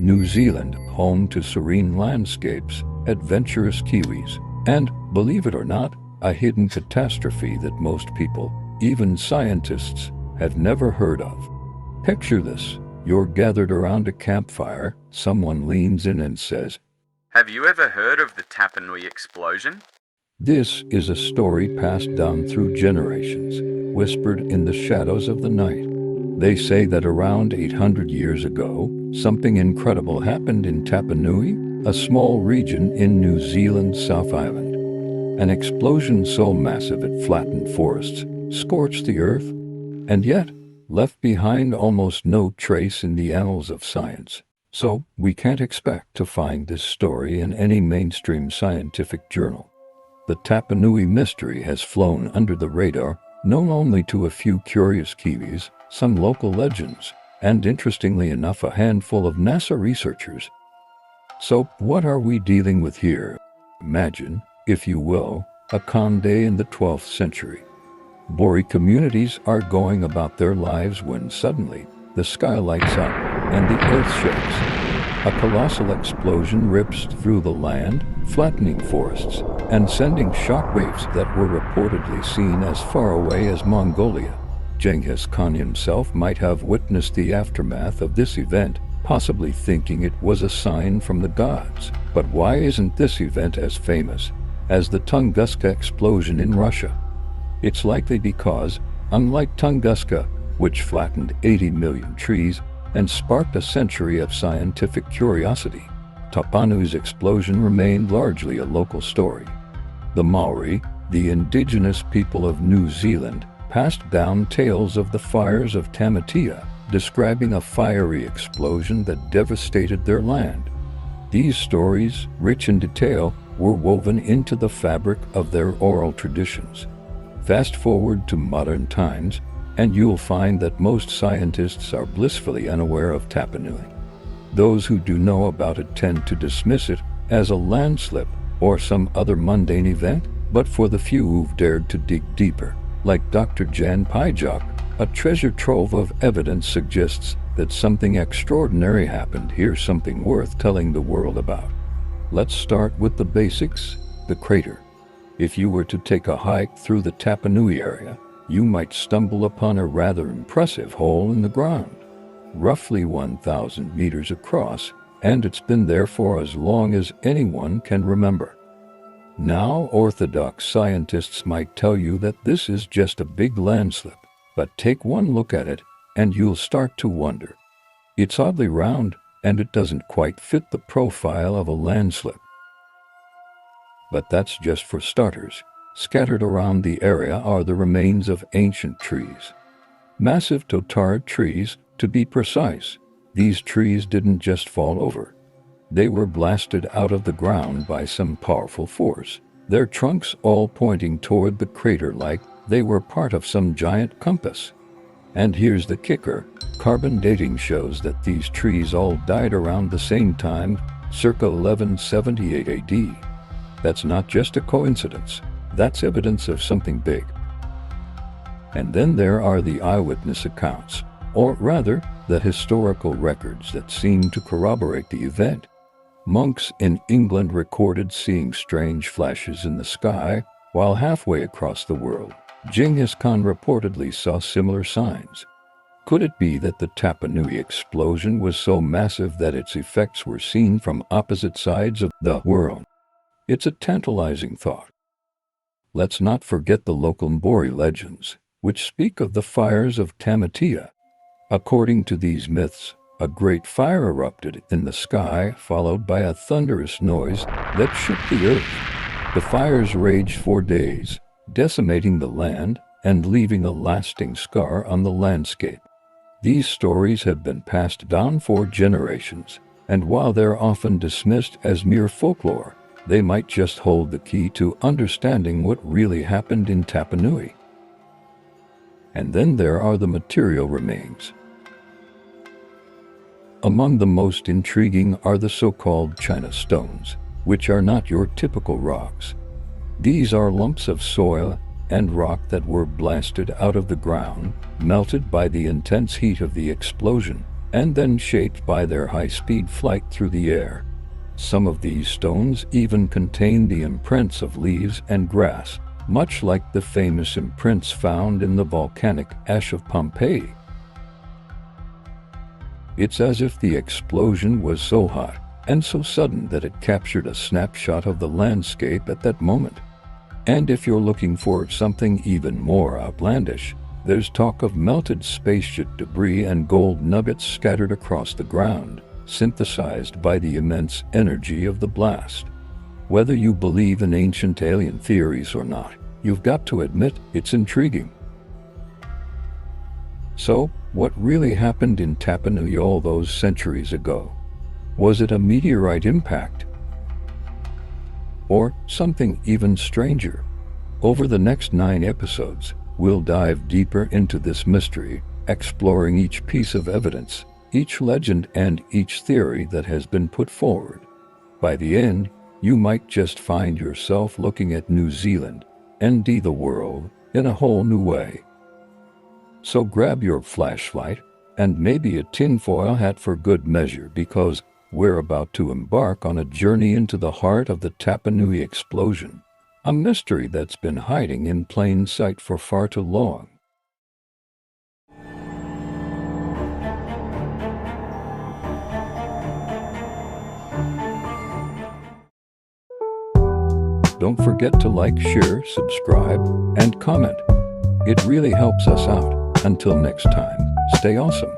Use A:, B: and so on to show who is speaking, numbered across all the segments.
A: New Zealand, home to serene landscapes, adventurous Kiwis, and, believe it or not, a hidden catastrophe that most people, even scientists, have never heard of. Picture this. You're gathered around a campfire, someone leans in and says,
B: "Have you ever heard of the Tapanui explosion?"
A: This is a story passed down through generations, whispered in the shadows of the night. They say that around 800 years ago, something incredible happened in Tapanui, a small region in New Zealand's South Island. An explosion so massive it flattened forests, scorched the earth, and yet left behind almost no trace in the annals of science. So, we can't expect to find this story in any mainstream scientific journal. The Tapanui mystery has flown under the radar, known only to a few curious Kiwis, some local legends, and interestingly enough a handful of NASA researchers. So, what are we dealing with here? Imagine, if you will, a calm day in the 12th century. Maori communities are going about their lives when suddenly the sky lights up and the earth shakes. A colossal explosion rips through the land, flattening forests and sending shockwaves that were reportedly seen as far away as Mongolia. Genghis Khan himself might have witnessed the aftermath of this event, possibly thinking it was a sign from the gods. But why isn't this event as famous as the Tunguska explosion in Russia? It's likely because, unlike Tunguska, which flattened 80 million trees and sparked a century of scientific curiosity, Tapanui's explosion remained largely a local story. The Maori, the indigenous people of New Zealand, passed down tales of the fires of Tamatea, describing a fiery explosion that devastated their land. These stories, rich in detail, were woven into the fabric of their oral traditions. Fast forward to modern times, and you'll find that most scientists are blissfully unaware of Tapanui. Those who do know about it tend to dismiss it as a landslip or some other mundane event, but for the few who've dared to dig deeper, like Dr. Jan Pijak, a treasure trove of evidence suggests that something extraordinary happened here, something worth telling the world about. Let's start with the basics, the crater. If you were to take a hike through the Tapanui area, you might stumble upon a rather impressive hole in the ground, roughly 1,000 meters across, and it's been there for as long as anyone can remember. Now, orthodox scientists might tell you that this is just a big landslip, but take one look at it, and you'll start to wonder. It's oddly round, and it doesn't quite fit the profile of a landslip. But that's just for starters. Scattered around the area are the remains of ancient trees. Massive totara trees, to be precise. These trees didn't just fall over. They were blasted out of the ground by some powerful force, their trunks all pointing toward the crater like they were part of some giant compass. And here's the kicker. Carbon dating shows that these trees all died around the same time, circa 1178 AD. That's not just a coincidence. That's evidence of something big. And then there are the eyewitness accounts, or rather, the historical records that seem to corroborate the event. Monks in England recorded seeing strange flashes in the sky, while halfway across the world, Genghis Khan reportedly saw similar signs. Could it be that the Tapanui explosion was so massive that its effects were seen from opposite sides of the world? It's a tantalizing thought. Let's not forget the local Maori legends, which speak of the fires of Tamatea. According to these myths, a great fire erupted in the sky, followed by a thunderous noise that shook the earth. The fires raged for days, decimating the land and leaving a lasting scar on the landscape. These stories have been passed down for generations, and while they're often dismissed as mere folklore, they might just hold the key to understanding what really happened in Tapanui. And then there are the material remains. Among the most intriguing are the so-called China stones, which are not your typical rocks. These are lumps of soil and rock that were blasted out of the ground, melted by the intense heat of the explosion, and then shaped by their high-speed flight through the air. Some of these stones even contain the imprints of leaves and grass, much like the famous imprints found in the volcanic ash of Pompeii. It's as if the explosion was so hot and so sudden that it captured a snapshot of the landscape at that moment. And if you're looking for something even more outlandish, there's talk of melted spaceship debris and gold nuggets scattered across the ground, synthesized by the immense energy of the blast. Whether you believe in ancient alien theories or not, you've got to admit it's intriguing. So, what really happened in Tapanui all those centuries ago? Was it a meteorite impact? Or something even stranger? Over the next 9 episodes, we'll dive deeper into this mystery, exploring each piece of evidence, each legend, and each theory that has been put forward. By the end, you might just find yourself looking at New Zealand and the world in a whole new way. So grab your flashlight and maybe a tinfoil hat for good measure, because we're about to embark on a journey into the heart of the Tapanui explosion, a mystery that's been hiding in plain sight for far too long. Don't forget to like, share, subscribe, and comment. It really helps us out. Until next time, stay awesome.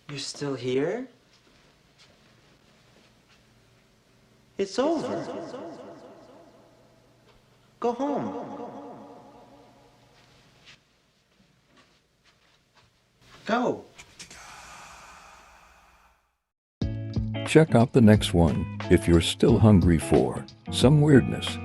C: You're still here? It's over. Go home. Go.
A: Check out the next one if you're still hungry for some weirdness.